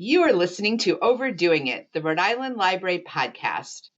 You are listening to Overdoing It, the Rhode Island Library podcast.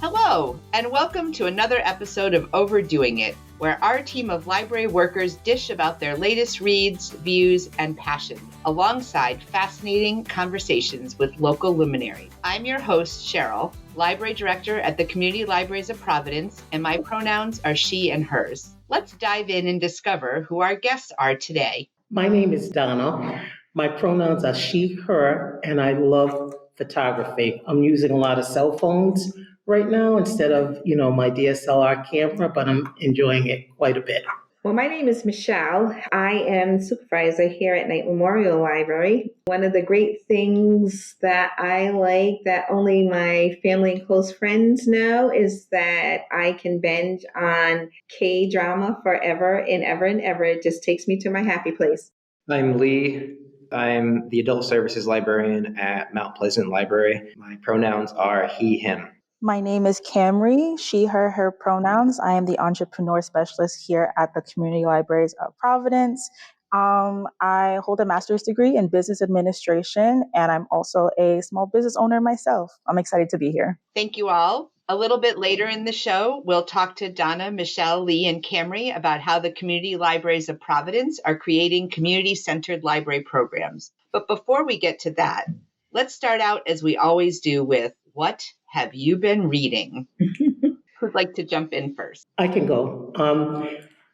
Hello, and welcome to another episode of Overdoing It, where our team of library workers dish about their latest reads, views, and passions, alongside fascinating conversations with local luminaries. I'm your host, Cheryl, Library Director at the Community Libraries of Providence, and my pronouns are she and hers. Let's dive in and discover who our guests are today. My name is Dhana. My pronouns are she, her, and I love photography. I'm using a lot of cell phones right now instead of, my DSLR camera, but I'm enjoying it quite a bit. Well, my name is Michelle. I am supervisor here at Knight Memorial Library. One of the great things that I like that only my family and close friends know is that I can binge on K-drama forever and ever and ever. It just takes me to my happy place. I'm Lee. I'm the Adult Services Librarian at Mount Pleasant Library. My pronouns are he, him. My name is Khamry, she, her pronouns. I am the entrepreneur specialist here at the Community Libraries of Providence. I hold a master's degree in business administration, and I'm also a small business owner myself. I'm excited to be here. Thank you all. A little bit later in the show, we'll talk to Dhana, Michelle, Lee, and Khamry about how the Community Libraries of Providence are creating community-centered library programs. But before we get to that, let's start out as we always do with, what have you been reading? Who'd like to jump in first? I can go.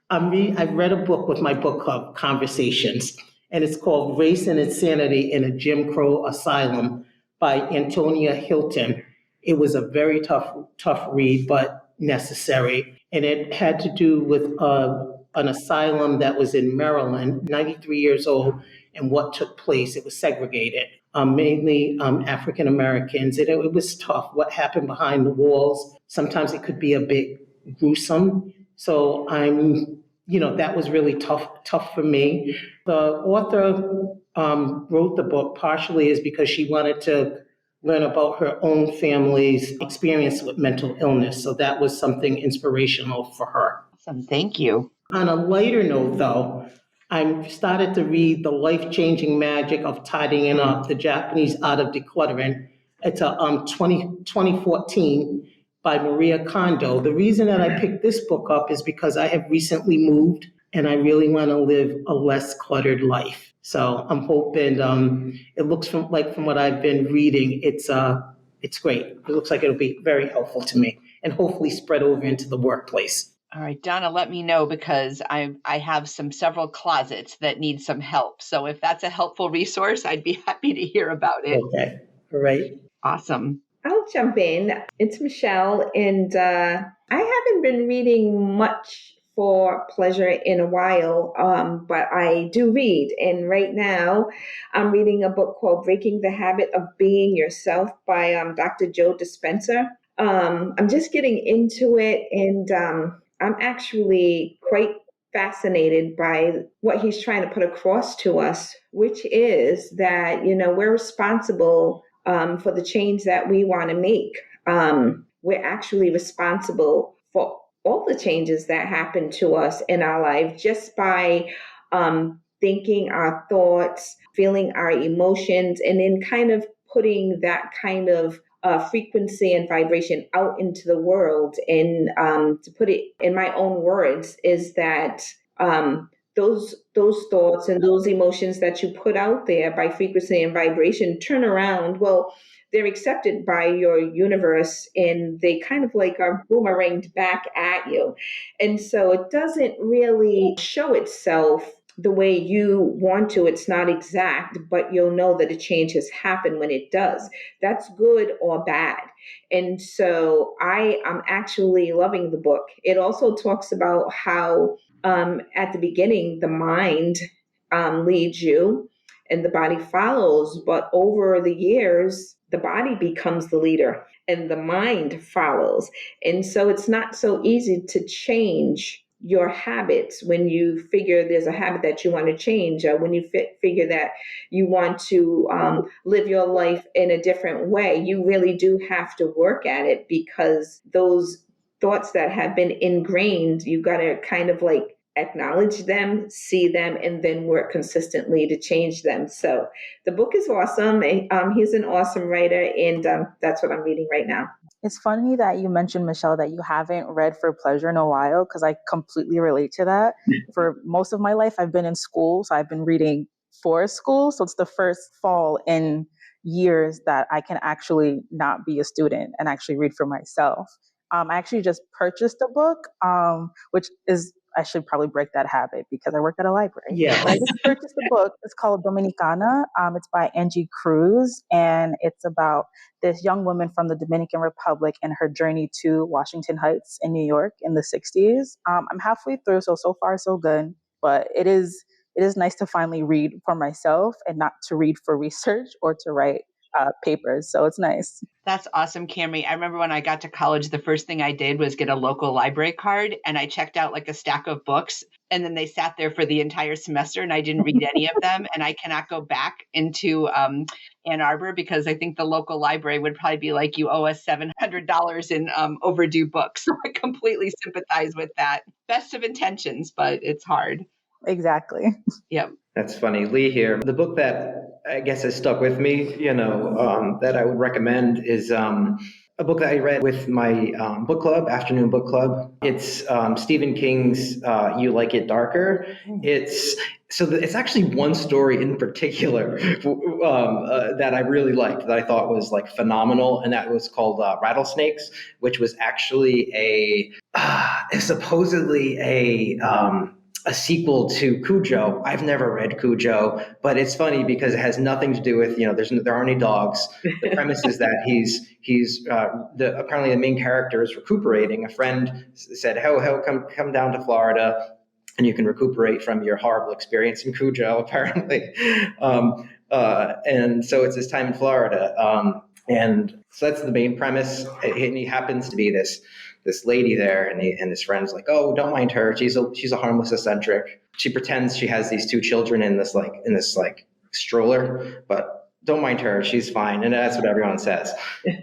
I've read a book with my book club, Conversations, and it's called Race and Insanity in a Jim Crow Asylum by Antonia Hilton. It was a very tough read, but necessary. And it had to do with an asylum that was in Maryland, 93 years old, and what took place. It was segregated, mainly African Americans. And it was tough, what happened behind the walls. Sometimes it could be a bit gruesome. So that was really tough for me. The author wrote the book partially is because she wanted to learn about her own family's experience with mental illness. So that was something inspirational for her. Awesome, thank you. On a lighter note, though, I started to read The Life-Changing Magic of Tidying Up, the Japanese Art of Decluttering. It's a 2014 by Maria Kondo. The reason that I picked this book up is because I have recently moved and I really want to live a less cluttered life. So I'm hoping it looks from what I've been reading, it's great. It looks like it'll be very helpful to me and hopefully spread over into the workplace. All right, Dhana, let me know because I have several closets that need some help. So if that's a helpful resource, I'd be happy to hear about it. Okay, all right. Awesome. I'll jump in. It's Michelle, and I haven't been reading much for pleasure in a while, but I do read. And right now, I'm reading a book called Breaking the Habit of Being Yourself by Dr. Joe Dispenza. I'm just getting into it, and I'm actually quite fascinated by what he's trying to put across to us, which is that, we're responsible for the change that we want to make. We're actually responsible for all the changes that happen to us in our life just by thinking our thoughts, feeling our emotions, and then kind of putting that kind of frequency and vibration out into the world. And to put it in my own words is that those thoughts and those emotions that you put out there by frequency and vibration turn around. Well, they're accepted by your universe and they kind of like are boomeranged back at you. And so it doesn't really show itself the way you want to. It's not exact, but you'll know that a change has happened when it does. That's good or bad. And so I am actually loving the book. It also talks about how at the beginning, the mind leads you and the body follows, but over the years, the body becomes the leader and the mind follows. And so it's not so easy to change your habits, when you figure there's a habit that you want to change, or when you figure that you want to live your life in a different way, you really do have to work at it, because those thoughts that have been ingrained, you got to kind of like acknowledge them, see them, and then work consistently to change them. So the book is awesome. He's an awesome writer, and that's what I'm reading right now. It's funny that you mentioned, Michelle, that you haven't read for pleasure in a while, because I completely relate to that. For most of my life, I've been in school, so I've been reading for school. So it's the first fall in years that I can actually not be a student and actually read for myself. I actually just purchased a book, which is, I should probably break that habit because I work at a library. Yeah. But I just purchased a book. It's called Dominicana. It's by Angie Cruz, and it's about this young woman from the Dominican Republic and her journey to Washington Heights in New York in the 60s. I'm halfway through, so far so good. But it is nice to finally read for myself and not to read for research or to write papers. So it's nice. That's awesome, Khamry. I remember when I got to college, the first thing I did was get a local library card, and I checked out like a stack of books, and then they sat there for the entire semester, and I didn't read any of them. And I cannot go back into Ann Arbor, because I think the local library would probably be like, you owe us $700 in overdue books. So I completely sympathize with that. Best of intentions, but it's hard. Exactly. Yep. That's funny. Lee here. The book that I guess has stuck with me, that I would recommend is a book that I read with my book club, afternoon book club. It's Stephen King's You Like It Darker. It's actually one story in particular that I really liked, that I thought was like phenomenal, and that was called Rattlesnakes, which was actually supposedly a sequel to Cujo. I've never read Cujo, but it's funny because it has nothing to do with, there aren't any dogs. The premise is that apparently the main character is recuperating. A friend said, come down to Florida and you can recuperate from your horrible experience in Cujo, apparently. And so it's his time in Florida. And so that's the main premise. And he happens to be this lady there, and his friend's like, oh, don't mind her. She's a harmless eccentric. She pretends she has these two children in this stroller, but don't mind her. She's fine. And that's what everyone says.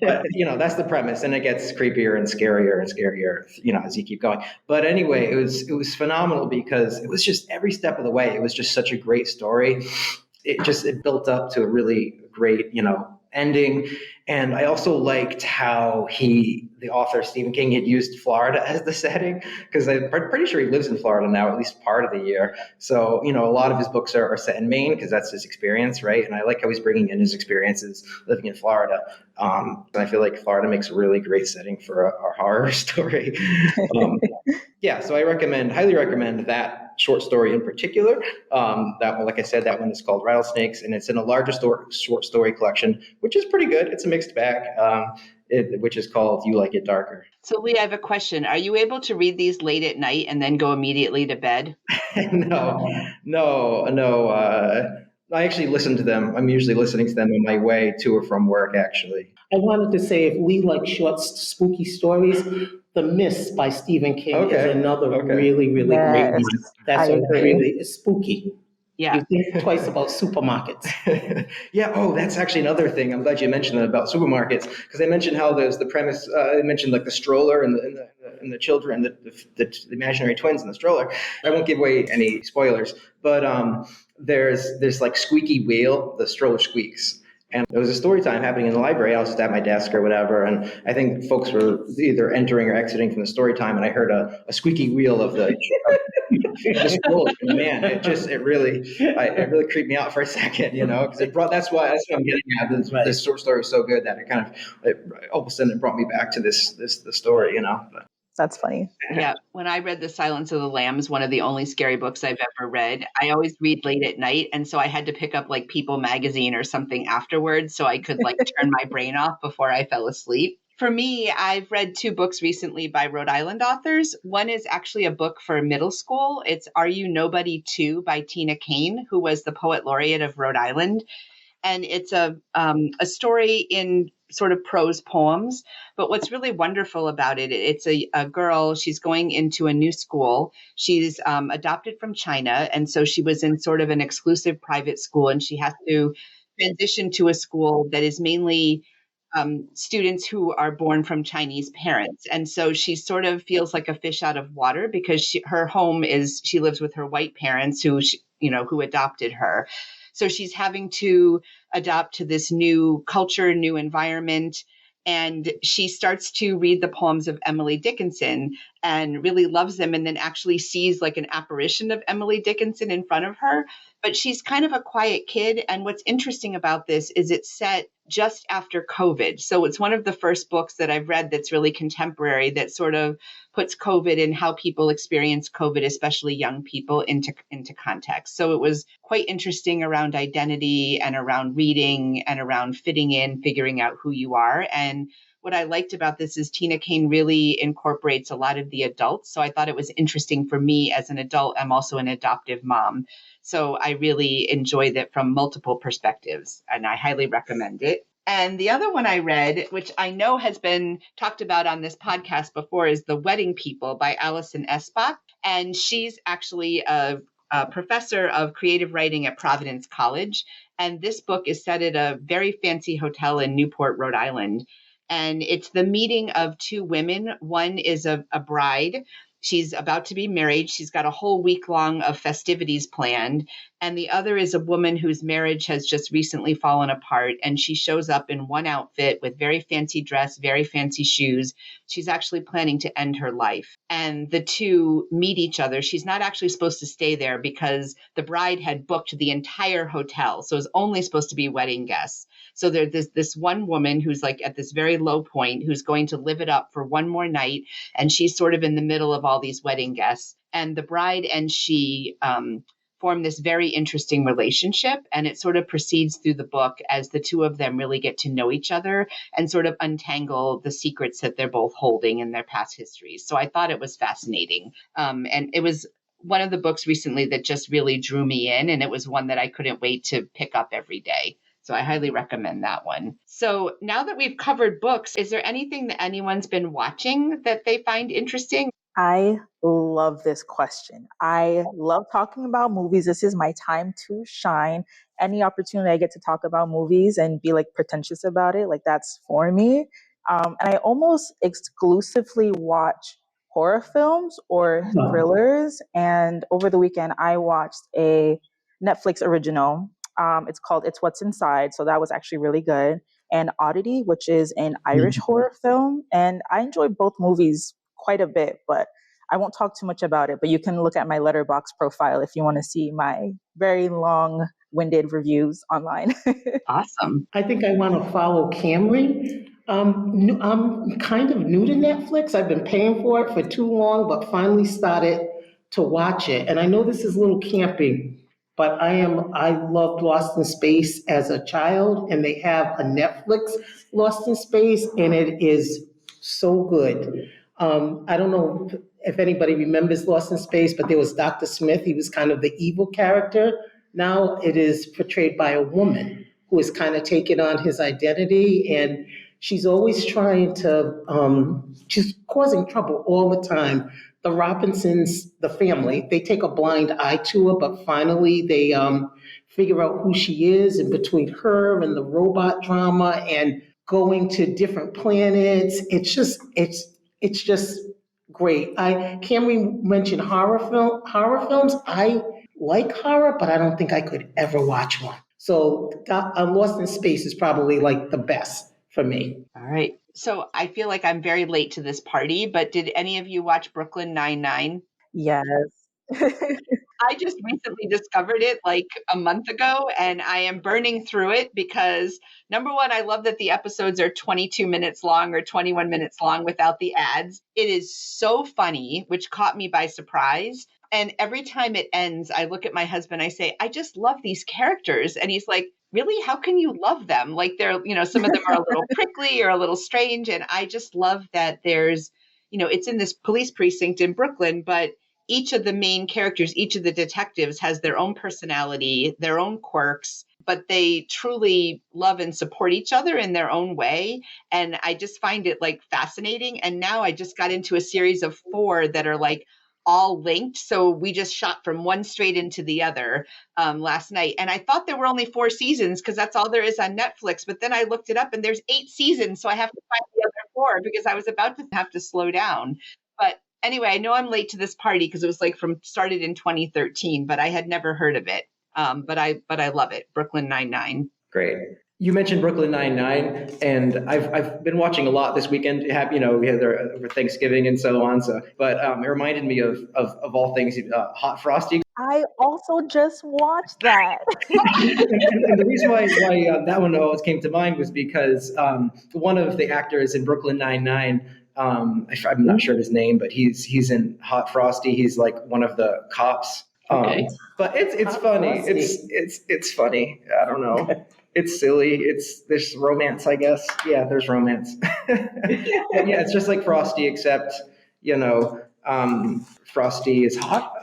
But that's the premise, and it gets creepier and scarier, as you keep going. But anyway, it was phenomenal because it was just every step of the way. It was just such a great story. It built up to a really great, ending. And I also liked how the author Stephen King had used Florida as the setting, because I'm pretty sure he lives in Florida now, at least part of the year. So, a lot of his books are set in Maine because that's his experience, right? And I like how he's bringing in his experiences living in Florida. And I feel like Florida makes a really great setting for a horror story. So I highly recommend that short story in particular. That one, like I said, that one is called Rattlesnakes, and it's in a larger short story collection, which is pretty good. It's a mixed bag, which is called You Like It Darker. So Lee, I have a question. Are you able to read these late at night and then go immediately to bed? No. I actually listen to them. I'm usually listening to them on my way to or from work, actually. I wanted to say, if we like short, spooky stories, The Mist by Stephen King is another really, really great one. That's it's spooky. Yeah. You think twice about supermarkets. Yeah. Oh, that's actually another thing. I'm glad you mentioned that about supermarkets, because I mentioned how there's the premise. I mentioned like the stroller and the children, the imaginary twins in the stroller. I won't give away any spoilers, but there's like squeaky wheel. The stroller squeaks. And there was a story time happening in the library. I was just at my desk or whatever, and I think folks were either entering or exiting from the story time, and I heard a squeaky wheel of the stroller. And man, it really creeped me out for a second, because that's what I'm getting at. This short story was so good that all of a sudden it brought me back to this story, But, that's funny. Yeah. When I read The Silence of the Lambs, one of the only scary books I've ever read, I always read late at night. And so I had to pick up like People magazine or something afterwards so I could like turn my brain off before I fell asleep. For me, I've read 2 books recently by Rhode Island authors. One is actually a book for middle school. It's Are You Nobody Too by Tina Kane, who was the poet laureate of Rhode Island. And it's a story in sort of prose poems. But what's really wonderful about it, it's a girl, she's going into a new school. She's adopted from China. And so she was in sort of an exclusive private school, and she has to transition to a school that is mainly students who are born from Chinese parents. And so she sort of feels like a fish out of water because her home is, she lives with her white parents who adopted her. So she's having to adapt to this new culture, new environment. And she starts to read the poems of Emily Dickinson and really loves them, and then actually sees like an apparition of Emily Dickinson in front of her. But she's kind of a quiet kid. And what's interesting about this is it's set just after COVID. So it's one of the first books that I've read that's really contemporary, that sort of puts COVID and how people experience COVID, especially young people, into context. So it was quite interesting around identity and around reading and around fitting in, figuring out who you are. And what I liked about this is Tina Kane really incorporates a lot of the adults. So I thought it was interesting for me as an adult. I'm also an adoptive mom. So I really enjoyed it from multiple perspectives, and I highly recommend it. And the other one I read, which I know has been talked about on this podcast before, is The Wedding People by Alison Esbach. And she's actually a professor of creative writing at Providence College. And this book is set at a very fancy hotel in Newport, Rhode Island. And it's the meeting of two women. One is a bride. She's about to be married. She's got a whole week long of festivities planned. And the other is a woman whose marriage has just recently fallen apart. And she shows up in one outfit with very fancy dress, very fancy shoes. She's actually planning to end her life. And the two meet each other. She's not actually supposed to stay there because the bride had booked the entire hotel. So it was only supposed to be wedding guests. So there's this one woman who's like at this very low point, who's going to live it up for one more night. And she's sort of in the middle of all these wedding guests. And the bride and she form this very interesting relationship. And it sort of proceeds through the book as the two of them really get to know each other and sort of untangle the secrets that they're both holding in their past histories. So I thought it was fascinating. And it was one of the books recently that just really drew me in. And it was one that I couldn't wait to pick up every day. So I highly recommend that one. So now that we've covered books, is there anything that anyone's been watching that they find interesting? I love this question. I love talking about movies. This is my time to shine. Any opportunity I get to talk about movies and be like pretentious about it, like that's for me. And I almost exclusively watch horror films or thrillers. And over the weekend, I watched a Netflix original. It's called It's What's Inside. So that was actually really good. And Oddity, which is an Irish horror film. And I enjoyed both movies quite a bit, but I won't talk too much about it. But you can look at my Letterboxd profile if you want to see my very long-winded reviews online. Awesome. I think I want to follow Khamry. I'm kind of new to Netflix. I've been paying for it for too long, but finally started to watch it. And I know this is a little campy, but I loved Lost in Space as a child, and they have a Netflix Lost in Space, and it is so good. I don't know if anybody remembers Lost in Space, but there was Dr. Smith. He was kind of the evil character. Now it is portrayed by a woman who is kind of taking on his identity, and she's always trying to, she's causing trouble all the time. The Robinsons, the family, they take a blind eye to her, but finally they figure out who she is, and between her and the robot drama and going to different planets, it's just great. Camry mentioned horror films. I like horror, but I don't think I could ever watch one. So Lost in Space is probably like the best for me. All right. So I feel like I'm very late to this party, but did any of you watch Brooklyn Nine-Nine? Yes. I just recently discovered it like a month ago, and I am burning through it because, number one, I love that the episodes are 22 minutes long or 21 minutes long without the ads. It is so funny, which caught me by surprise. And every time it ends, I look at my husband, I say, I just love these characters. And he's like, really? How can you love them? Like they're, some of them are a little prickly or a little strange. And I just love that there's, it's in this police precinct in Brooklyn, but each of the main characters, each of the detectives has their own personality, their own quirks. but they truly love and support each other in their own way. And I just find it like fascinating. And now I just got into a series of 4 that are like all linked. So we just shot from one straight into the other last night. And I thought there were only 4 seasons because that's all there is on Netflix. But then I looked it up and there's 8 seasons. So I have to find the other 4 because I was about to have to slow down. But anyway, I know I'm late to this party because it was like started in 2013, but I had never heard of it. But I love it. Brooklyn Nine-Nine. Great. You mentioned Brooklyn Nine-Nine, and I've been watching a lot this weekend. We had over Thanksgiving and so on. But it reminded me of all things, Hot Frosty. I also just watched that. And the reason why that one always came to mind was because one of the actors in Brooklyn Nine-Nine, I'm not sure of his name, but he's in Hot Frosty. He's like one of the cops. Okay. But it's funny. It's funny. I don't know. It's silly. There's romance, I guess. Yeah, there's romance. But yeah, it's just like Frosty, except Frosty is hot.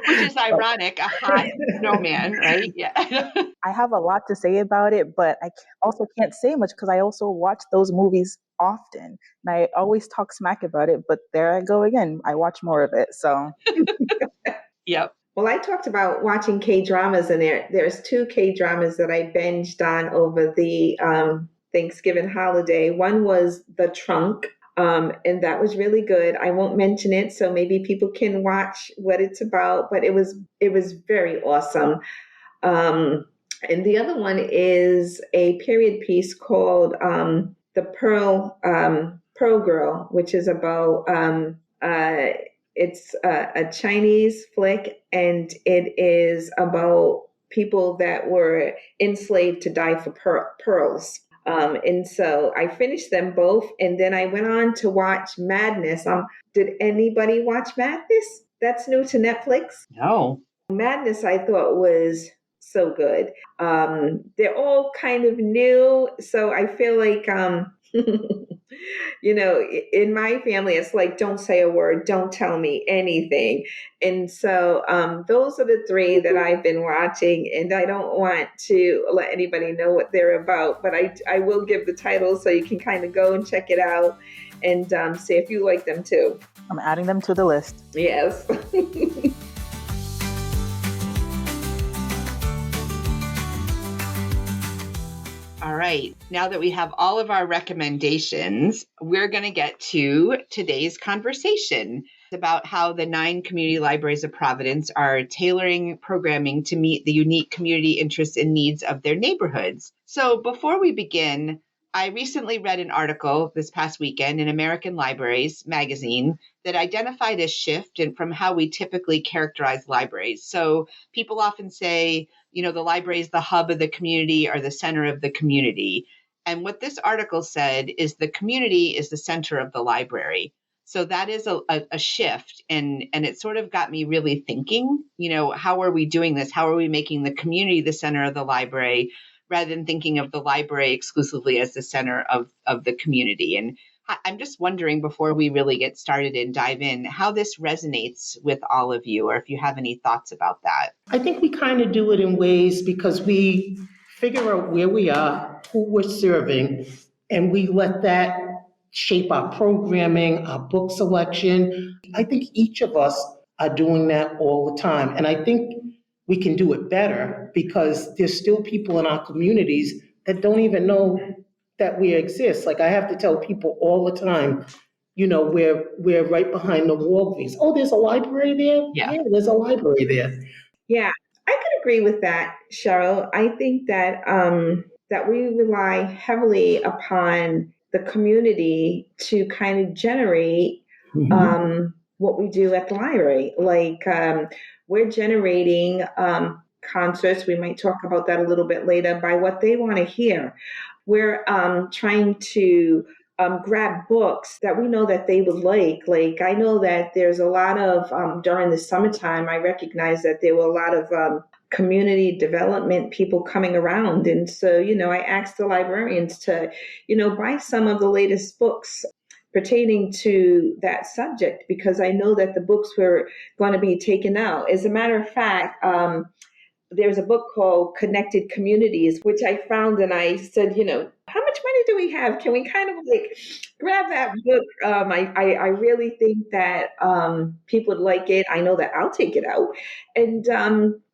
Which is ironic, a hot snowman, right? Yeah. I have a lot to say about it, but I also can't say much because I also watch those movies often. And I always talk smack about it, but there I go again. I watch more of it. So, Yep. Well, I talked about watching K-dramas, and there's 2 K-dramas that I binged on over the Thanksgiving holiday. One was The Trunk, and that was really good. I won't mention it, so maybe people can watch what it's about, but it was very awesome. And the other one is a period piece called The Pearl Girl, which is about it's a Chinese flick, and it is about people that were enslaved to die for pearls. And so I finished them both, and then I went on to watch Madness. Did anybody watch Madness? That's new to Netflix. No. Madness, I thought, was so good. They're all kind of new, so I feel like in my family, it's like, don't say a word, don't tell me anything. And so those are the 3 that I've been watching, and I don't want to let anybody know what they're about, but I will give the title so you can kind of go and check it out and see if you like them too. I'm adding them to the list. Yes. All right. Now that we have all of our recommendations, we're going to get to today's conversation about how the 9 community libraries of Providence are tailoring programming to meet the unique community interests and needs of their neighborhoods. So before we begin, I recently read an article this past weekend in American Libraries magazine that identified a shift from how we typically characterize libraries. So people often say, the library is the hub of the community or the center of the community. And what this article said is the community is the center of the library. So that is a shift. And it sort of got me really thinking, how are we doing this? How are we making the community the center of the library rather than thinking of the library exclusively as the center of the community? And I'm just wondering, before we really get started and dive in, how this resonates with all of you, or if you have any thoughts about that. I think we kind of do it in ways because we figure out where we are, who we're serving, and we let that shape our programming, our book selection. I think each of us are doing that all the time. And I think we can do it better because there's still people in our communities that don't even know that we exist. Like I have to tell people all the time, we're right behind the Walgreens. Oh, there's a library there? Yeah, there's a library there. Yeah, I could agree with that, Cheryl. I think that that we rely heavily upon the community to kind of generate what we do at the library. Like we're generating concerts. We might talk about that a little bit later by what they want to hear. We're trying to grab books that we know that they would like. Like I know that there's a lot of, during the summertime, I recognize that there were a lot of community development people coming around. And so, I asked the librarians to, buy some of the latest books pertaining to that subject, because I know that the books were going to be taken out. As a matter of fact, there's a book called Connected Communities, which I found, and I said, how much money do we have? Can we kind of like grab that book? I really think that people would like it. I know that I'll take it out.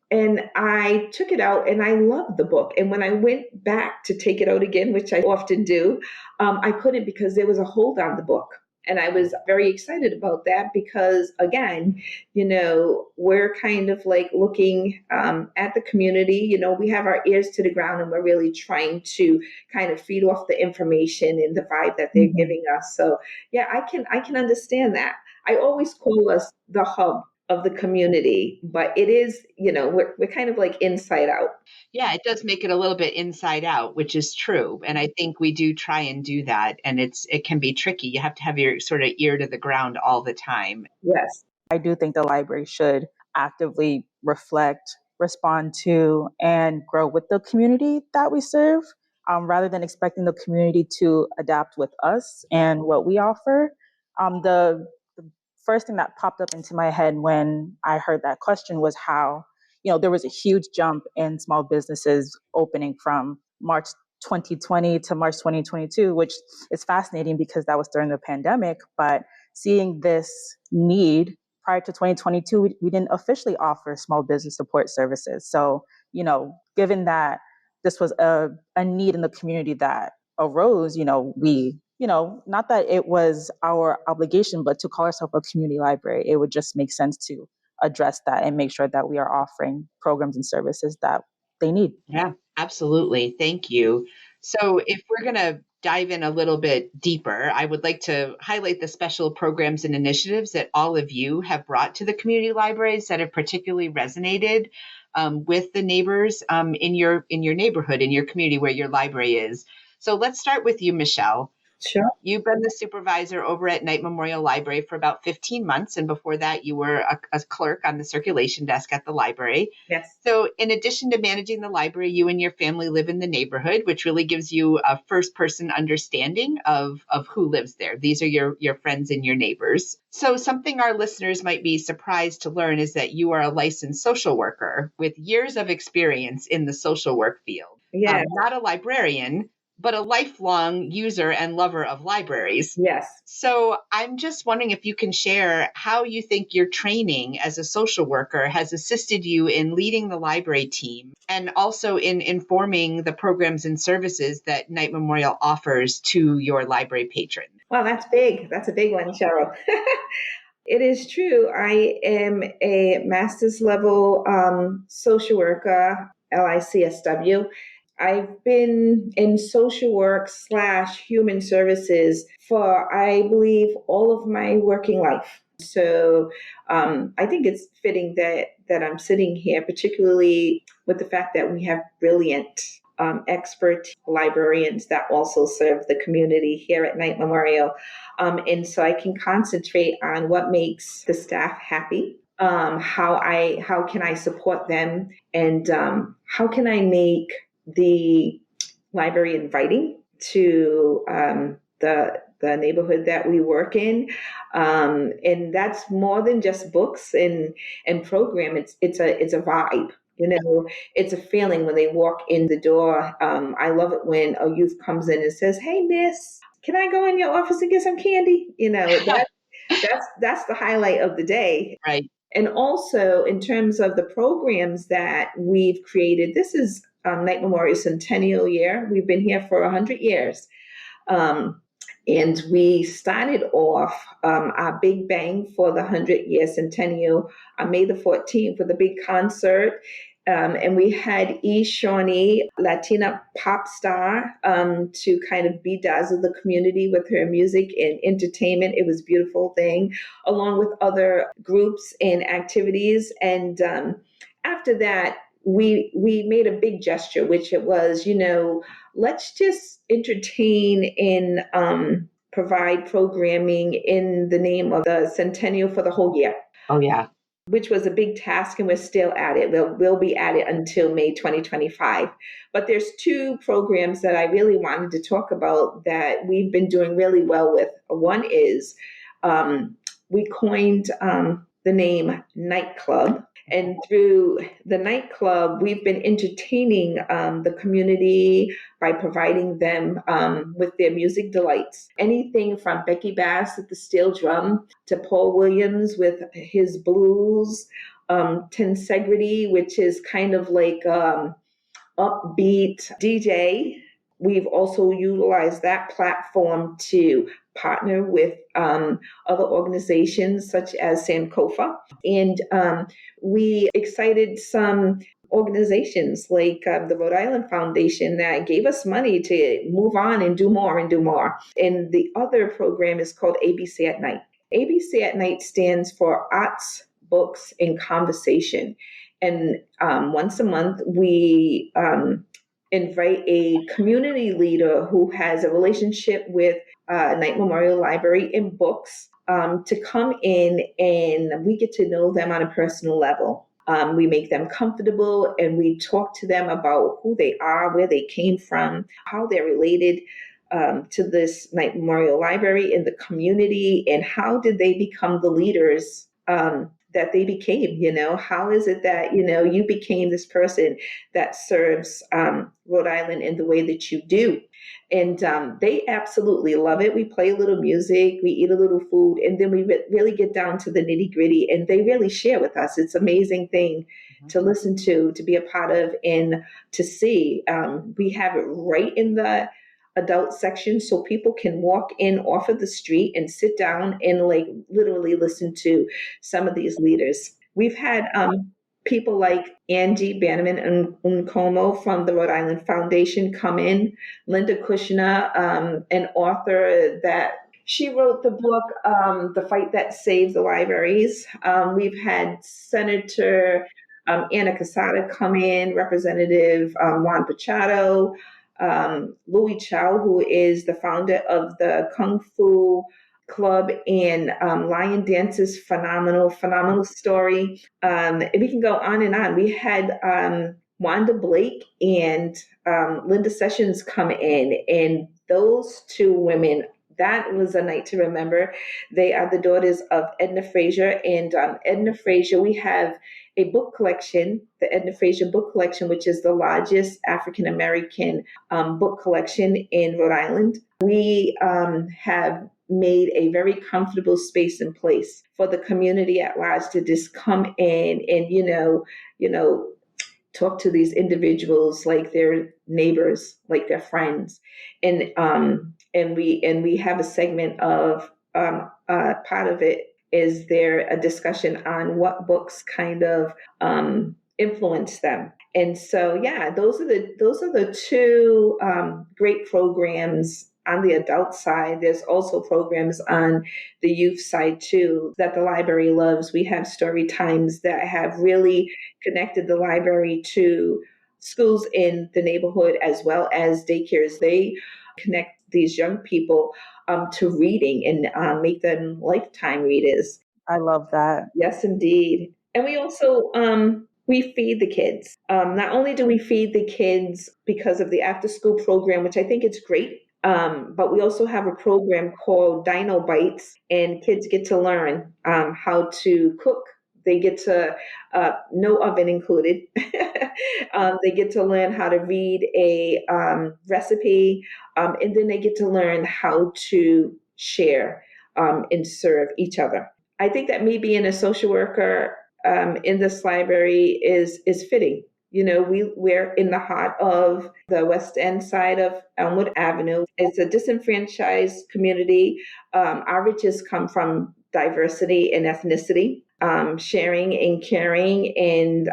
And I took it out and I loved the book. And when I went back to take it out again, which I often do, I couldn't because there was a hold on the book. And I was very excited about that because, again, we're kind of like looking at the community. We have our ears to the ground and we're really trying to kind of feed off the information and the vibe that they're giving us. So, yeah, I can understand that. I always call us the hub of the community, but it is, we're kind of like inside out. Yeah, it does make it a little bit inside out, which is true. And I think we do try and do that. And it can be tricky. You have to have your sort of ear to the ground all the time. Yes. I do think the library should actively reflect, respond to, and grow with the community that we serve, rather than expecting the community to adapt with us and what we offer. The first thing that popped up into my head when I heard that question was how, there was a huge jump in small businesses opening from March 2020 to March 2022, which is fascinating because that was during the pandemic. But seeing this need prior to 2022, we didn't officially offer small business support services. So, given that this was a need in the community that arose, we not that it was our obligation, but to call ourselves a community library, it would just make sense to address that and make sure that we are offering programs and services that they need. Yeah, absolutely. Thank you. So if we're going to dive in a little bit deeper, I would like to highlight the special programs and initiatives that all of you have brought to the community libraries that have particularly resonated with the neighbors in your neighborhood, in your community where your library is. So let's start with you, Michelle. Sure. You've been the supervisor over at Knight Memorial Library for about 15 months. And before that, you were a clerk on the circulation desk at the library. Yes. So in addition to managing the library, you and your family live in the neighborhood, which really gives you a first-person understanding of who lives there. These are your friends and your neighbors. So something our listeners might be surprised to learn is that you are a licensed social worker with years of experience in the social work field. Yes. Not a librarian, but a lifelong user and lover of libraries. Yes. So I'm just wondering if you can share how you think your training as a social worker has assisted you in leading the library team and also in informing the programs and services that Knight Memorial offers to your library patrons. Well, that's big. That's a big one, Cheryl. It is true. I am a master's level social worker, LICSW. I've been in social work / human services for, I believe, all of my working life. So I think it's fitting that I'm sitting here, particularly with the fact that we have brilliant expert librarians that also serve the community here at Knight Memorial. And so I can concentrate on what makes the staff happy. How can I support them, and how can I make the library inviting to the neighborhood that we work in, and that's more than just books and program. It's a vibe. It's a feeling when they walk in the door. I love it when a youth comes in and says, "Hey, miss, can I go in your office and get some candy?" That's the highlight of the day. Right. And also in terms of the programs that we've created, this is Knight Memorial Centennial Year. We've been here for 100 years. And we started off our big bang for the 100-year centennial on May the 14th with a big concert. And we had Shawnee, Latina pop star, to kind of bedazzle the community with her music and entertainment. It was a beautiful thing, along with other groups and activities. And after that, we made a big gesture, which it was, let's just entertain and provide programming in the name of the centennial for the whole year. Oh, yeah. Which was a big task, and we're still at it. We'll be at it until May 2025. But there's two programs that I really wanted to talk about that we've been doing really well with. One is we coined the name nightclub. And through the nightclub, we've been entertaining the community by providing them with their music delights. Anything from Becky Bass at the steel drum to Paul Williams with his blues, Tensegrity, which is kind of like upbeat DJ. We've also utilized that platform to partner with other organizations such as Sankofa. And we excited some organizations like the Rhode Island Foundation that gave us money to move on and do more and do more. And the other program is called ABC at Night. ABC at Night stands for Arts, Books, and Conversation. And once a month, we invite a community leader who has a relationship with Knight Memorial Library and Books to come in, and we get to know them on a personal level. We make them comfortable, and we talk to them about who they are, where they came from, how they're related to this Knight Memorial Library in the community, and how did they become the leaders that they became. How is it that, you became this person that serves Rhode Island in the way that you do? And they absolutely love it. We play a little music, we eat a little food, and then we really get down to the nitty gritty, and they really share with us. It's an amazing thing to listen to be a part of, and to see. We have it right in the adult section, so people can walk in off of the street and sit down and like literally listen to some of these leaders. We've had people like Angie Bannerman and Uncomo from the Rhode Island Foundation come in. Linda Kushner, an author that she wrote the book, The Fight That Saved the Libraries. We've had Senator Anna Casada come in, Representative Juan Pachado, Louis Chow, who is the founder of the Kung Fu Club and Lion Dance's phenomenal story. We can go on and on. We had Wanda Blake and Linda Sessions come in, and those two women, that was a night to remember. They are the daughters of Edna Frazier, and Edna Frazier, we have a book collection, the Edna Frazier Book Collection, which is the largest African-American book collection in Rhode Island. We have made a very comfortable space and place for the community at large to just come in and, talk to these individuals like their neighbors, like their friends. And we have a segment of part of it is there a discussion on what books kind of influence them. And so, yeah, those are the two great programs on the adult side. There's also programs on the youth side too that the library loves. We have story times that have really connected the library to schools in the neighborhood as well as daycares. They connect these young people to reading and make them lifetime readers. I love that. Yes, indeed. And we also we feed the kids. Not only do we feed the kids because of the after school program, which I think is great, but we also have a program called Dino Bites, and kids get to learn how to cook. They get to, no oven included. They get to learn how to read a recipe, and then they get to learn how to share and serve each other. I think that me being a social worker in this library is fitting. We're in the heart of the West End side of Elmwood Avenue. It's a disenfranchised community. Our riches come from diversity and ethnicity. Sharing and caring and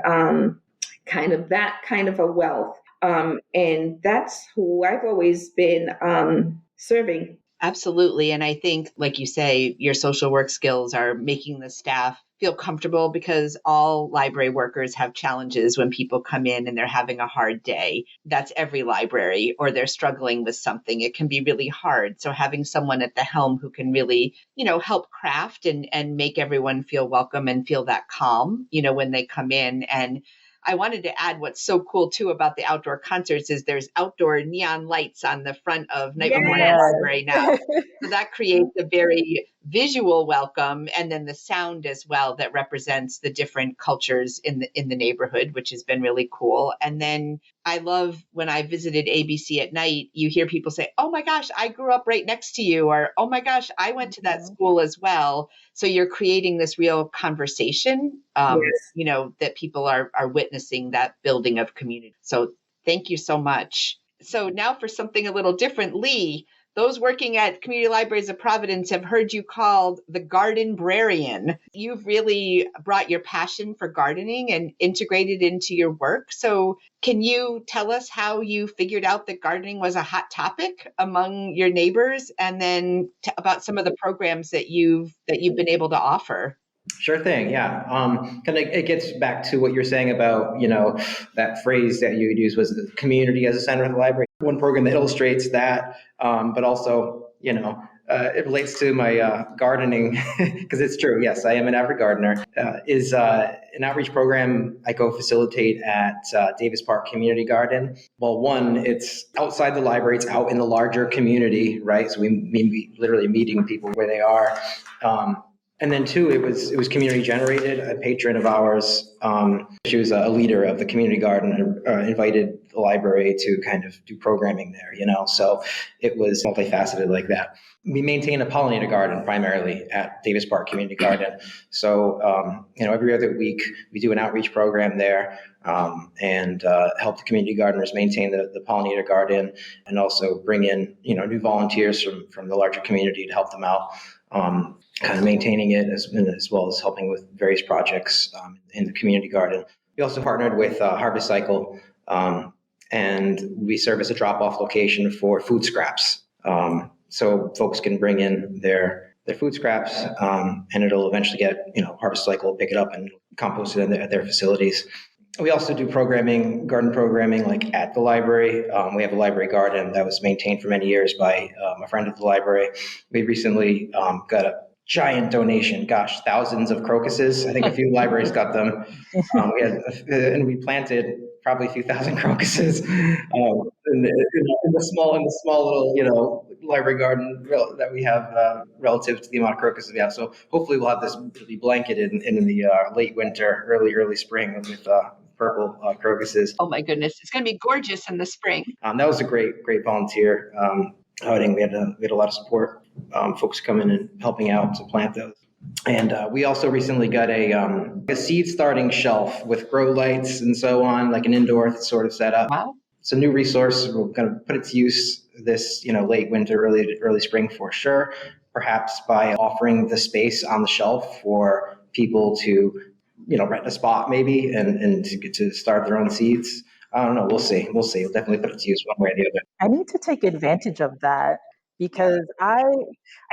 kind of a wealth. And that's who I've always been serving. Absolutely. And I think, like you say, your social work skills are making the staff feel comfortable, because all library workers have challenges when people come in and they're having a hard day. That's every library, or they're struggling with something. It can be really hard. So having someone at the helm who can really, help craft and make everyone feel welcome and feel that calm, when they come in. And I wanted to add what's so cool too about the outdoor concerts is there's outdoor neon lights on the front of Knight Memorial Library now. So that creates a very visual welcome and then the sound as well that represents the different cultures in the neighborhood, which has been really cool. And then I love when I visited ABC at night, you hear people say, "Oh my gosh, I grew up right next to you," or "Oh my gosh, I went to that school as well." So you're creating this real conversation, that people are witnessing that building of community. So thank you so much. So now for something a little different, Lee, those working at Community Libraries of Providence have heard you called the Garden Brarian. You've really brought your passion for gardening and integrated into your work. So can you tell us how you figured out that gardening was a hot topic among your neighbors, and then about some of the programs that you've been able to offer? Sure thing. Yeah. Kind of, it gets back to what you're saying about, that phrase that you used was the community as a center of the library. One program that illustrates that, but also, it relates to my gardening because it's true. Yes, I am an avid gardener. Is an outreach program I go facilitate at Davis Park Community Garden. Well, one, it's outside the library. It's out in the larger community, right? So we literally meeting people where they are. And then two, it was community generated. A patron of ours, she was a leader of the community garden, invited the library to kind of do programming there, so it was multifaceted like that. We maintain a pollinator garden primarily at Davis Park Community Garden. So, every other week we do an outreach program there and help the community gardeners maintain the pollinator garden, and also bring in, new volunteers from the larger community to help them out. Kind of maintaining it as well as helping with various projects in the community garden. We also partnered with Harvest Cycle, and we serve as a drop-off location for food scraps. So folks can bring in their food scraps, and it'll eventually get, Harvest Cycle will pick it up and compost it at their facilities. We also do garden programming, like at the library. We have a library garden that was maintained for many years by a friend of the library. We recently got a giant donation, thousands of crocuses. I think a few libraries got them. And we planted probably a few thousand crocuses in the small little, library garden that we have relative to the amount of crocuses we have. So hopefully we'll have this be blanketed in the late winter, early spring with purple crocuses. Oh my goodness, it's going to be gorgeous in the spring. That was a great volunteer outing. We had a lot of support, folks coming and helping out to plant those. And we also recently got a seed starting shelf with grow lights and so on, like an indoor sort of setup. Wow. It's a new resource. We're going to put it to use this, late winter, early spring for sure. Perhaps by offering the space on the shelf for people to, rent a spot maybe and to get to start their own seeds. I don't know. We'll see. We'll definitely put it to use one way or the other. I need to take advantage of that because I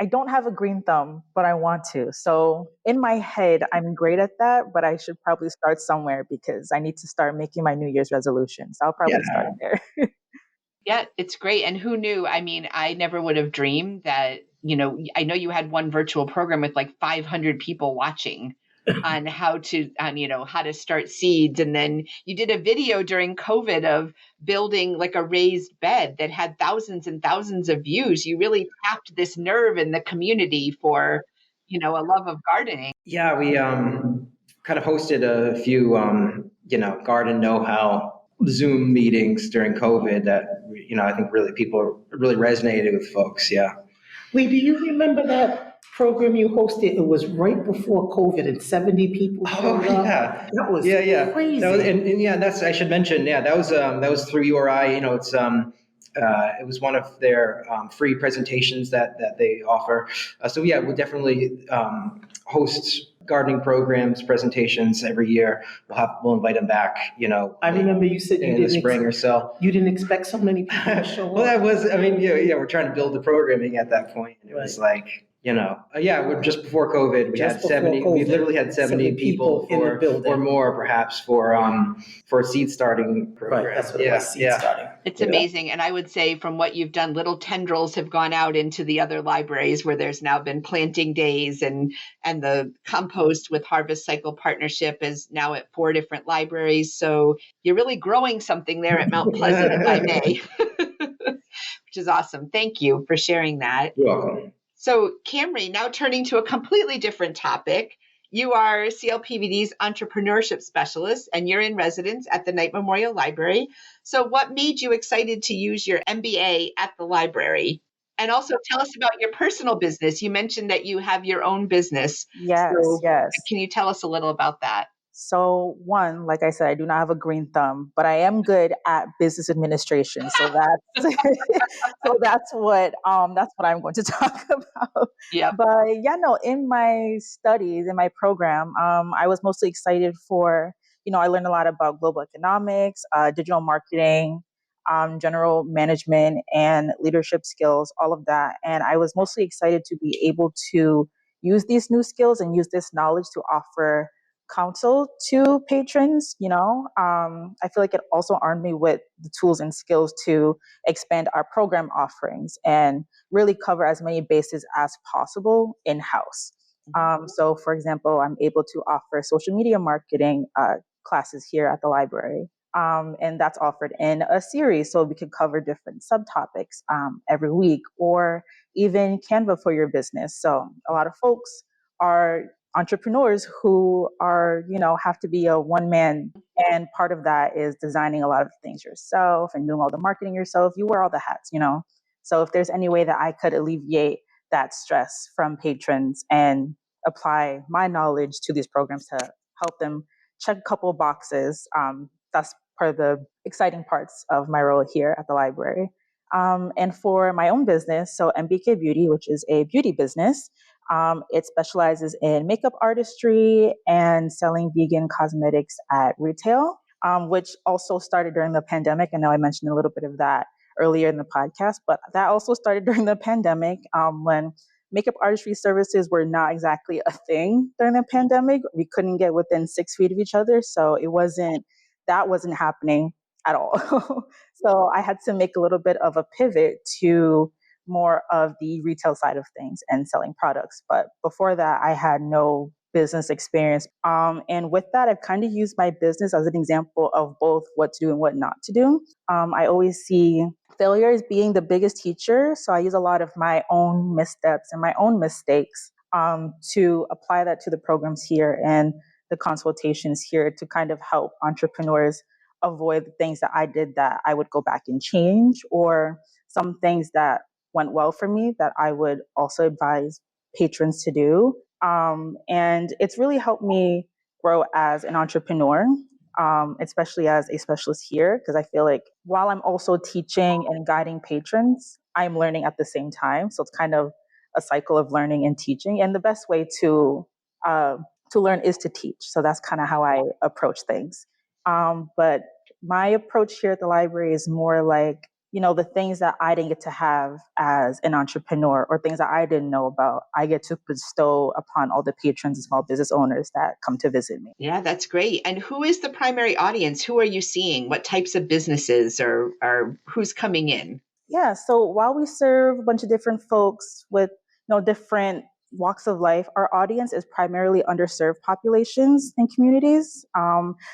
don't have a green thumb, but I want to. So in my head, I'm great at that, but I should probably start somewhere because I need to start making my New Year's resolutions. I'll probably start there. Yeah, it's great. And who knew? I mean, I never would have dreamed that, I know you had one virtual program with like 500 people watching on how to start seeds. And then you did a video during COVID of building like a raised bed that had thousands and thousands of views. You really tapped this nerve in the community for, a love of gardening. Yeah, we kind of hosted a few, garden know-how Zoom meetings during COVID that, I think people really resonated with folks. Yeah. Lee, do you remember that program you hosted? It was right before COVID and 70 people showed up. Yeah. That was crazy. That was, that's, I should mention, that was through URI. It was one of their free presentations that they offer. So we'll definitely host gardening programs, presentations every year. We'll invite them back, I remember you said in the spring or so. You didn't expect so many people to show up. Well, that was, we're trying to build the programming at that point. And it was like, we're just before COVID, we literally had 70 people in the building. Or more perhaps for a seed starting program. Right, that's what it was, seed starting. It's amazing. And I would say from what you've done, little tendrils have gone out into the other libraries where there's now been planting days, and the compost with Harvest Cycle partnership is now at 4 different libraries. So you're really growing something there at Mount Pleasant, if I may, which is awesome. Thank you for sharing that. You're welcome. So, Khamry, now turning to a completely different topic. You are CLPVD's entrepreneurship specialist, and you're in residence at the Knight Memorial Library. So, what made you excited to use your MBA at the library? And also tell us about your personal business. You mentioned that you have your own business. Yes, So, yes. can you tell us a little about that? So one, like I said, I do not have a green thumb, but I am good at business administration. So that's that's what I'm going to talk about. Yep. But yeah, no, in my studies, in my program, I was mostly excited for, I learned a lot about global economics, digital marketing, general management and leadership skills, all of that. And I was mostly excited to be able to use these new skills and use this knowledge to offer counsel to patrons. I feel like it also armed me with the tools and skills to expand our program offerings and really cover as many bases as possible in-house. So for example, I'm able to offer social media marketing classes here at the library. And that's offered in a series, so we could cover different subtopics every week, or even Canva for your business. So a lot of folks are entrepreneurs who are, have to be a one man. And part of that is designing a lot of things yourself and doing all the marketing yourself. You wear all the hats. So if there's any way that I could alleviate that stress from patrons and apply my knowledge to these programs to help them check a couple of boxes, that's part of the exciting parts of my role here at the library. And for my own business, so MBK Beauty, which is a beauty business, it specializes in makeup artistry and selling vegan cosmetics at retail, which also started during the pandemic. I know I mentioned a little bit of that earlier in the podcast, but that also started during the pandemic when makeup artistry services were not exactly a thing during the pandemic. We couldn't get within 6 feet of each other. So that wasn't happening at all. So I had to make a little bit of a pivot to more of the retail side of things and selling products. But before that, I had no business experience. And with that, I've kind of used my business as an example of both what to do and what not to do. I always see failure as being the biggest teacher. So I use a lot of my own missteps and my own mistakes to apply that to the programs here and the consultations here to kind of help entrepreneurs avoid the things that I did that I would go back and change, or some things that went well for me that I would also advise patrons to do. And it's really helped me grow as an entrepreneur, especially as a specialist here, because I feel like while I'm also teaching and guiding patrons, I'm learning at the same time. So it's kind of a cycle of learning and teaching. And the best way to learn is to teach. So that's kind of how I approach things. But my approach here at the library is more like, the things that I didn't get to have as an entrepreneur, or things that I didn't know about, I get to bestow upon all the patrons and small business owners that come to visit me. Yeah, that's great. And who is the primary audience? Who are you seeing? What types of businesses or who's coming in? Yeah, so while we serve a bunch of different folks with different walks of life, our audience is primarily underserved populations and communities.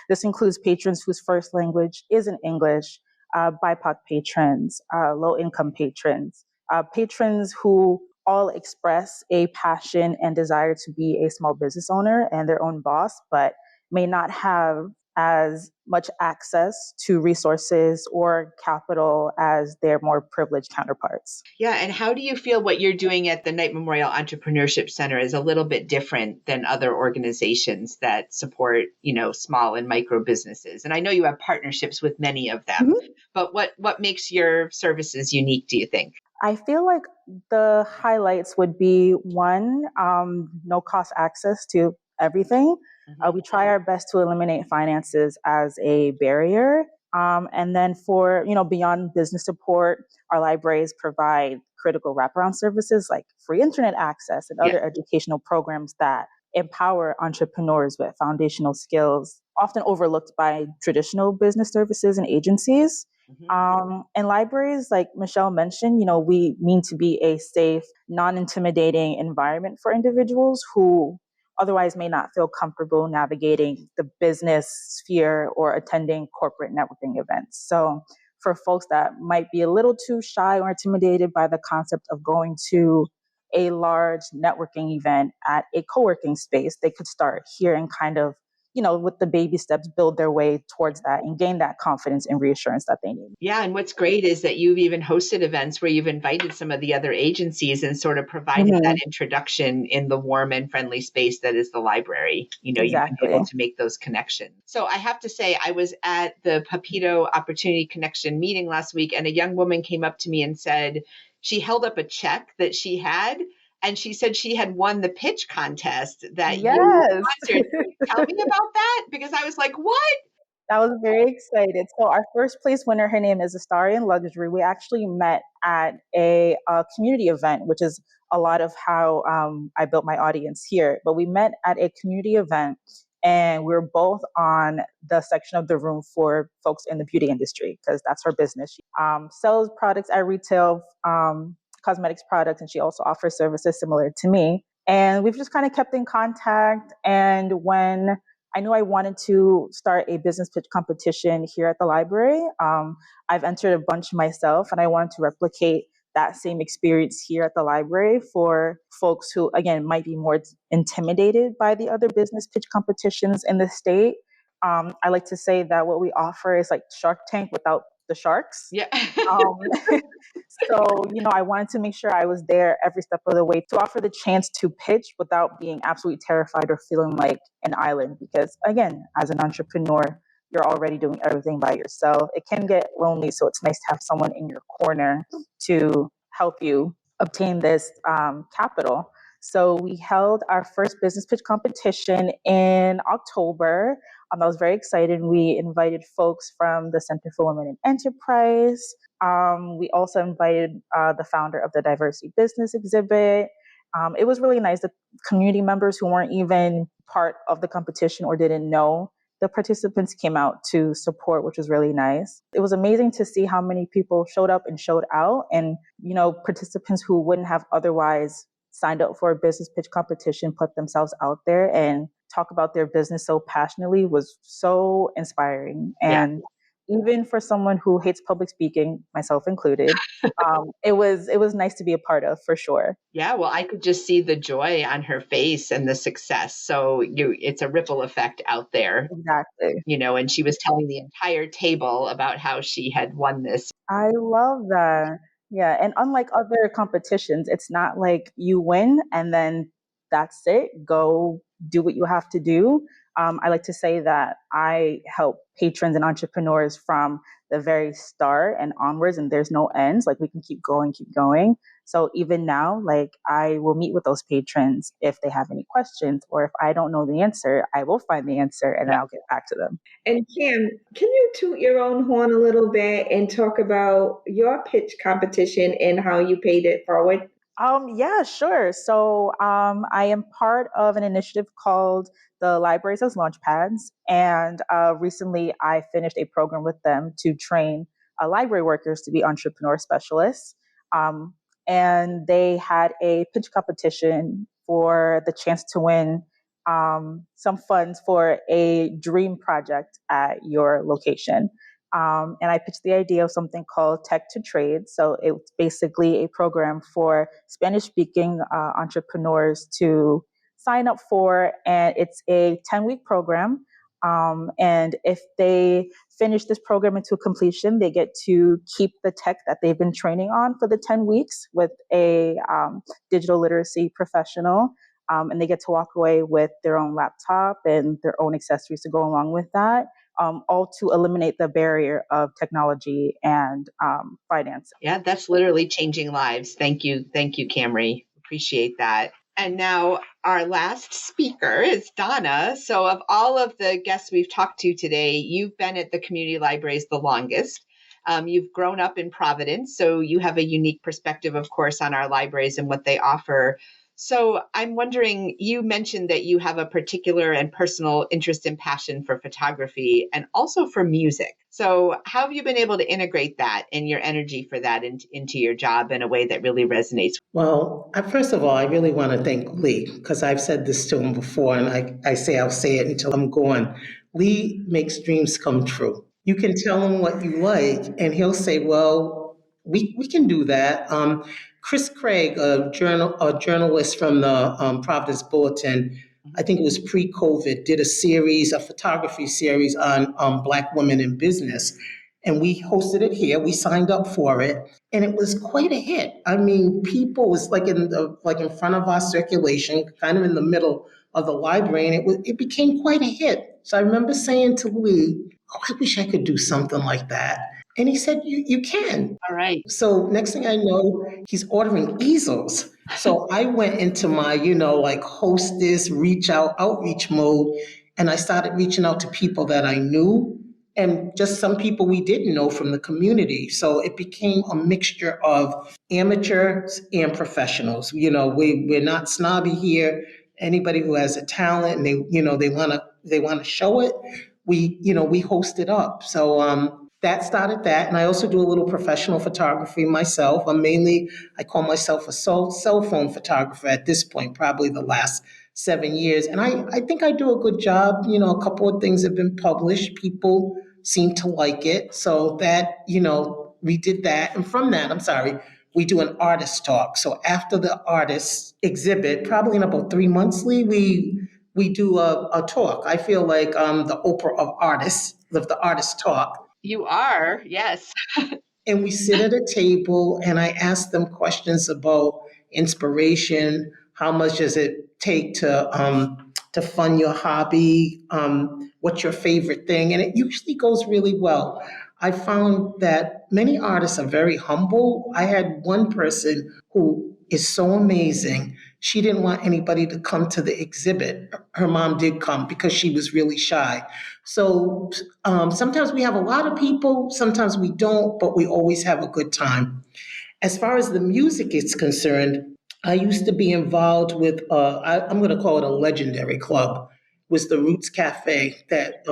This includes patrons whose first language isn't English, BIPOC patrons, low-income patrons, patrons who all express a passion and desire to be a small business owner and their own boss, but may not have as much access to resources or capital as their more privileged counterparts. Yeah, and how do you feel what you're doing at the Knight Memorial Entrepreneurship Center is a little bit different than other organizations that support, small and micro businesses? And I know you have partnerships with many of them, but what makes your services unique, do you think? I feel like the highlights would be one, no cost access to everything. We try our best to eliminate finances as a barrier. And then for, beyond business support, our libraries provide critical wraparound services like free internet access and other educational programs that empower entrepreneurs with foundational skills, often overlooked by traditional business services and agencies. And libraries, like Michelle mentioned, we mean to be a safe, non-intimidating environment for individuals who otherwise may not feel comfortable navigating the business sphere or attending corporate networking events. So for folks that might be a little too shy or intimidated by the concept of going to a large networking event at a co-working space, they could start here and kind of, with the baby steps, build their way towards that and gain that confidence and reassurance that they need. Yeah, and what's great is that you've even hosted events where you've invited some of the other agencies and sort of provided that introduction in the warm and friendly space that is the library. You've been able to make those connections. So I have to say, I was at the Pepito Opportunity Connection meeting last week, and a young woman came up to me and said she held up a check that she had, and she said she had won the pitch contest that you sponsored. Tell me about that, because I was like, what? I was very excited. So our first place winner, her name is Astarian Luxury. We actually met at a community event, which is a lot of how I built my audience here. But we met at a community event, and we were both on the section of the room for folks in the beauty industry, because that's her business. She sells products at retail, cosmetics products, and she also offers services similar to me. And we've just kind of kept in contact. And when I knew I wanted to start a business pitch competition here at the library, I've entered a bunch myself, and I wanted to replicate that same experience here at the library for folks who, again, might be more intimidated by the other business pitch competitions in the state. I like to say that what we offer is like Shark Tank without the sharks. Yeah. So, I wanted to make sure I was there every step of the way to offer the chance to pitch without being absolutely terrified or feeling like an island. Because again, as an entrepreneur, you're already doing everything by yourself. It can get lonely. So it's nice to have someone in your corner to help you obtain this capital. So we held our first business pitch competition in October. I was very excited. We invited folks from the Center for Women in Enterprise. We also invited the founder of the Diversity Business Exhibit. It was really nice. The community members who weren't even part of the competition or didn't know the participants came out to support, which was really nice. It was amazing to see how many people showed up and showed out, and participants who wouldn't have otherwise signed up for a business pitch competition put themselves out there and talk about their business so passionately was so inspiring. And even for someone who hates public speaking, myself included, it was nice to be a part of, for sure. Yeah, well, I could just see the joy on her face and the success. So it's a ripple effect out there. Exactly. And she was telling the entire table about how she had won this. I love that. Yeah, and unlike other competitions, it's not like you win and then that's it. Go do what you have to do. I like to say that I help patrons and entrepreneurs from the very start and onwards, and there's no ends. Like, we can keep going. So even now, like, I will meet with those patrons if they have any questions, or if I don't know the answer, I will find the answer and then I'll get back to them. And Kim, can you toot your own horn a little bit and talk about your pitch competition and how you paid it forward? Yeah, sure. So I am part of an initiative called the Libraries as Launchpads. And recently I finished a program with them to train library workers to be entrepreneur specialists. And they had a pitch competition for the chance to win some funds for a dream project at your location. And I pitched the idea of something called Tech to Trade. So it's basically a program for Spanish-speaking entrepreneurs to sign up for, and it's a 10-week program. And if they finish this program into completion, they get to keep the tech that they've been training on for the 10 weeks with a digital literacy professional. And they get to walk away with their own laptop and their own accessories to go along with that. All to eliminate the barrier of technology and finance. Yeah, that's literally changing lives. Thank you, Khamry. Appreciate that. And now our last speaker is Dhana. So of all of the guests we've talked to today, you've been at the community libraries the longest. You've grown up in Providence, so you have a unique perspective, of course, on our libraries and what they offer. So I'm wondering, you mentioned that you have a particular and personal interest and passion for photography and also for music. So how have you been able to integrate that and your energy for that into your job in a way that really resonates? Well, first of all, I really want to thank Lee, because I've said this to him before, and I'll say it until I'm gone. Lee makes dreams come true. You can tell him what you like, and he'll say, well, we can do that. Chris Craig, a journalist from the Providence Bulletin, I think it was pre-COVID, did a photography series on Black women in business. And we hosted it here. We signed up for it, and it was quite a hit. I mean, people was like in front of our circulation, kind of in the middle of the library, and it became quite a hit. So I remember saying to Lee, "Oh, I wish I could do something like that." And he said, "You can." All right. So next thing I know, he's ordering easels. So I went into my, like hostess, outreach mode, and I started reaching out to people that I knew and just some people we didn't know from the community. So it became a mixture of amateurs and professionals. We're not snobby here. Anybody who has a talent and they want to show it, we host it up. So that started that. And I also do a little professional photography myself. I call myself a cell phone photographer at this point, probably the last 7 years. And I think I do a good job. A couple of things have been published. People seem to like it. So that, we did that. And from that, we do an artist talk. So after the artists exhibit, probably in about 3 months, we do a talk. I feel like the Oprah of the artist talk. You are, yes. And we sit at a table and I ask them questions about inspiration. How much does it take to fund your hobby? What's your favorite thing? And it usually goes really well. I found that many artists are very humble. I had one person who is so amazing. She didn't want anybody to come to the exhibit. Her mom did come because she was really shy. So sometimes we have a lot of people, sometimes we don't, but we always have a good time. As far as the music is concerned, I used to be involved with, I'm going to call it a legendary club, was the Roots Cafe that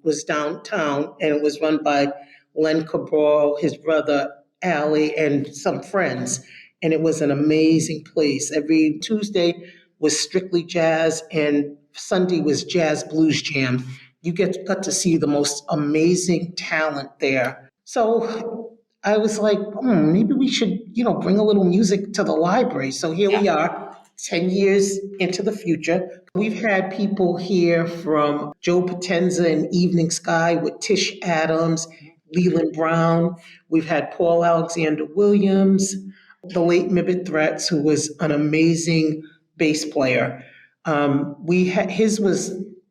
was downtown, and it was run by Len Cabral, his brother Allie, and some friends. And it was an amazing place. Every Tuesday was strictly jazz, and Sunday was jazz blues jam. You got to see the most amazing talent there. So I was like, maybe we should, bring a little music to the library. So here we are, 10 years into the future. We've had people here from Joe Potenza and Evening Sky with Tish Adams, Leland Brown. We've had Paul Alexander Williams, the late Mibit Threats, who was an amazing bass player. His was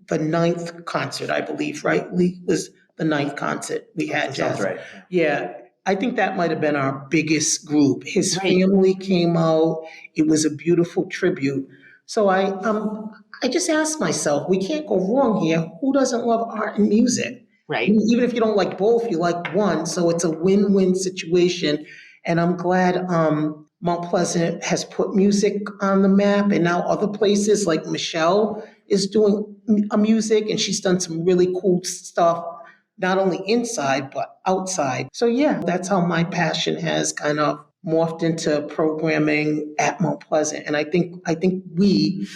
the 9th concert, I believe, right? Lee was the 9th concert we had. Sounds right. Yeah. I think that might have been our biggest group. His family came out. It was a beautiful tribute. So I just asked myself, we can't go wrong here. Who doesn't love art and music? Right. Even if you don't like both, you like one. So it's a win-win situation. And I'm glad Mount Pleasant has put music on the map, and now other places like Michelle is doing music, and she's done some really cool stuff, not only inside, but outside. So yeah, that's how my passion has kind of morphed into programming at Mount Pleasant. And I think we,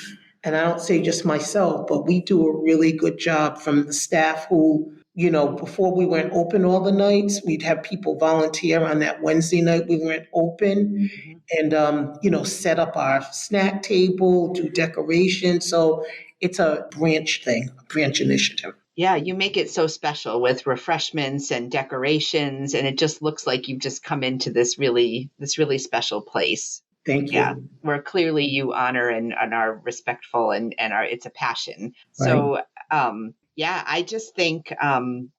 and I don't say just myself, but we do a really good job from the staff who, before we weren't open all the nights, we'd have people volunteer on that Wednesday night we weren't open and, set up our snack table, do decoration. So it's a branch initiative. Yeah, you make it so special with refreshments and decorations, and it just looks like you've just come into this really special place. Thank you. Yeah, where clearly you honor and are respectful and it's a passion. Right. So, I just think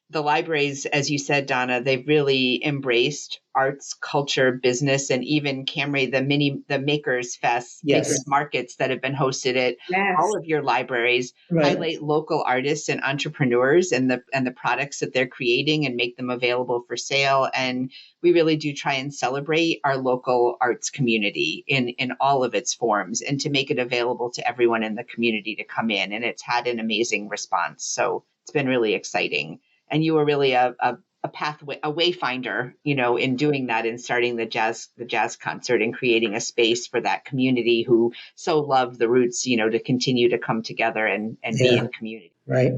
the libraries, as you said, Dhana, they've really embraced arts, culture, business, and even Khamry, the Makers Fest, Makers Markets that have been hosted at all of your libraries, highlight local artists and entrepreneurs and the products that they're creating and make them available for sale. And we really do try and celebrate our local arts community in all of its forms and to make it available to everyone in the community to come in. And it's had an amazing response. So it's been really exciting. And you were really a pathway, a wayfinder, in doing that and starting the jazz concert and creating a space for that community who so loved the Roots, to continue to come together and be in community. Right.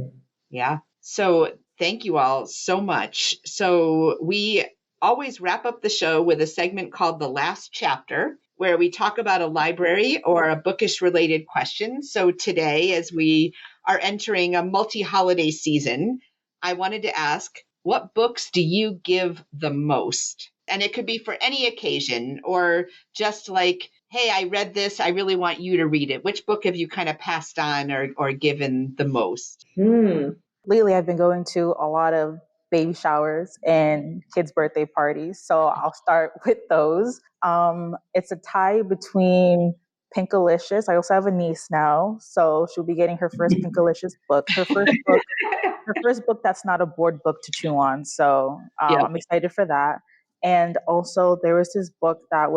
Yeah. So thank you all so much. So we always wrap up the show with a segment called The Last Chapter. where we talk about a library or a bookish related question. So today, as we are entering a multi-holiday season, I wanted to ask, what books do you give the most? And it could be for any occasion, or just like, hey, I read this, I really want you to read it. Which book have you kind of passed on or given the most? Lately, I've been going to a lot of baby showers and kids' birthday parties. So I'll start with those. It's a tie between Pinkalicious. I also have a niece now, so she'll be getting her first Pinkalicious book. Her first book that's not a board book to chew on. So Yeah. I'm excited for that. And also, there was this book that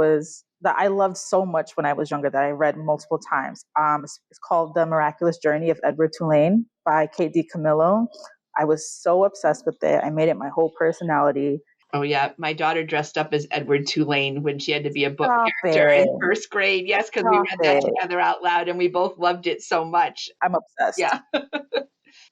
I loved so much when I was younger that I read multiple times. It's called The Miraculous Journey of Edward Tulane by Kate DiCamillo. I was so obsessed with it. I made it my whole personality. Oh, yeah. My daughter dressed up as Edward Tulane when she had to be a book Stop character it. in first grade. Yes, because we read Stop that it. together out loud and we both loved it so much. I'm obsessed. Yeah.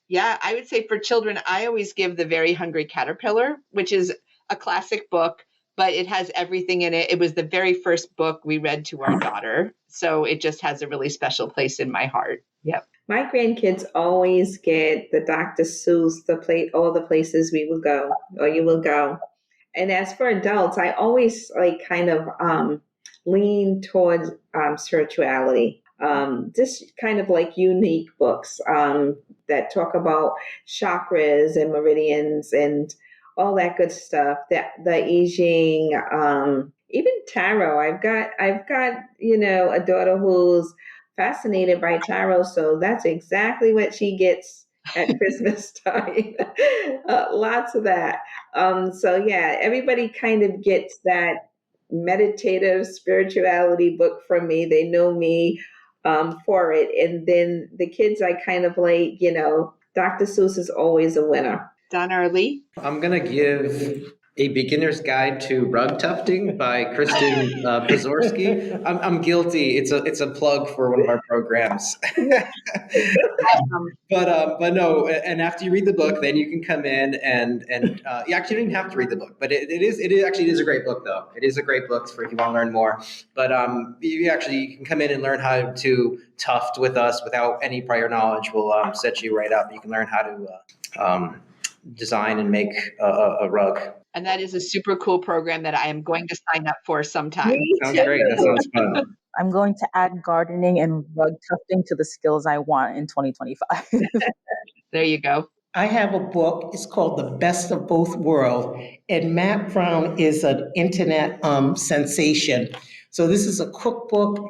Yeah, I would say for children, I always give The Very Hungry Caterpillar, which is a classic book, but it has everything in it. It was the very first book we read to our daughter. So it just has a really special place in my heart. Yep. My grandkids always get the Dr. Seuss, all the places we will go, or you will go. And as for adults, I always kind of lean towards spirituality. Just kind of like unique books that talk about chakras and meridians and all that good stuff. The I Ching, even tarot. I've got a daughter who's fascinated by tarot, so that's exactly what she gets at Christmas time. Lots of that. So yeah, everybody kind of gets that meditative spirituality book from me. They know me for it. And then the kids, I kind of like, Dr. Seuss is always a winner. Donna or Lee? I'm going to give A Beginner's Guide to Rug Tufting by Kristen Przorsky. I'm guilty. It's a plug for one of our programs. But no, and after you read the book, then you can come in and you actually don't even have to read the book, but it is a great book though. It is a great book for if you want to learn more. But you can come in and learn how to tuft with us without any prior knowledge. We'll set you right up. You can learn how to design and make a rug. And that is a super cool program that I am going to sign up for sometime. Sounds great. That sounds fun. I'm going to add gardening and rug tufting to the skills I want in 2025. There you go. I have a book. It's called The Best of Both Worlds. And Matt Brown is an internet sensation. So this is a cookbook.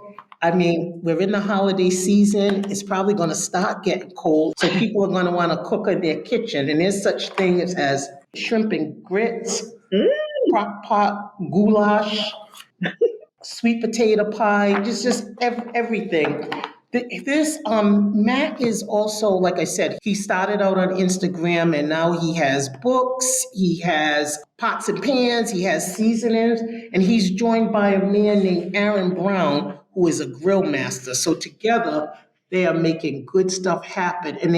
I mean, we're in the holiday season. It's probably going to start getting cold. So people are going to want to cook in their kitchen. And there's such things as shrimp and grits, crock pot, goulash, sweet potato pie, just everything. This Matt is also, like I said, he started out on Instagram and now he has books, he has pots and pans, he has seasonings, and he's joined by a man named Aaron Brown, who is a grill master. So together they are making good stuff happen, and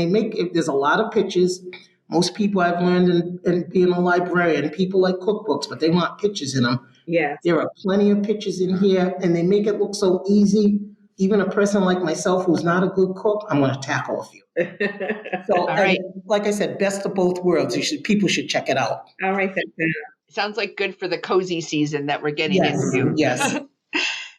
there's a lot of pictures. Most people I've learned in being a librarian, people like cookbooks, but they want pictures in them. Yes. There are plenty of pictures in here, and they make it look so easy. Even a person like myself who's not a good cook, I'm going to tackle a few. So, right. Like I said, best of both worlds. People should check it out. All right. Sounds like good for the cozy season that we're getting into. Yes.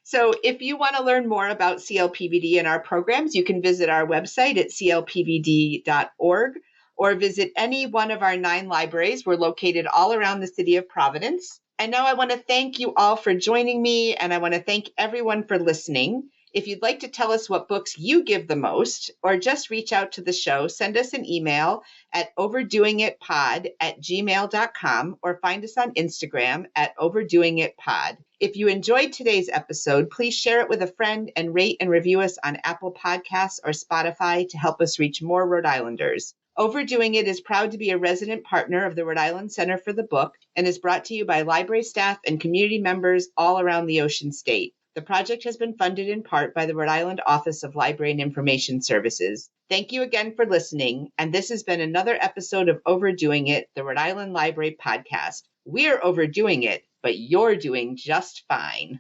So if you want to learn more about CLPVD and our programs, you can visit our website at clpvd.org or visit any one of our 9 libraries. We're located all around the city of Providence. And now I want to thank you all for joining me, and I want to thank everyone for listening. If you'd like to tell us what books you give the most, or just reach out to the show, send us an email at overdoingitpod@gmail.com or find us on Instagram at overdoingitpod. If you enjoyed today's episode, please share it with a friend and rate and review us on Apple Podcasts or Spotify to help us reach more Rhode Islanders. Overdoing It is proud to be a resident partner of the Rhode Island Center for the Book and is brought to you by library staff and community members all around the Ocean State. The project has been funded in part by the Rhode Island Office of Library and Information Services. Thank you again for listening, and this has been another episode of Overdoing It, the Rhode Island Library Podcast. We're overdoing it, but you're doing just fine.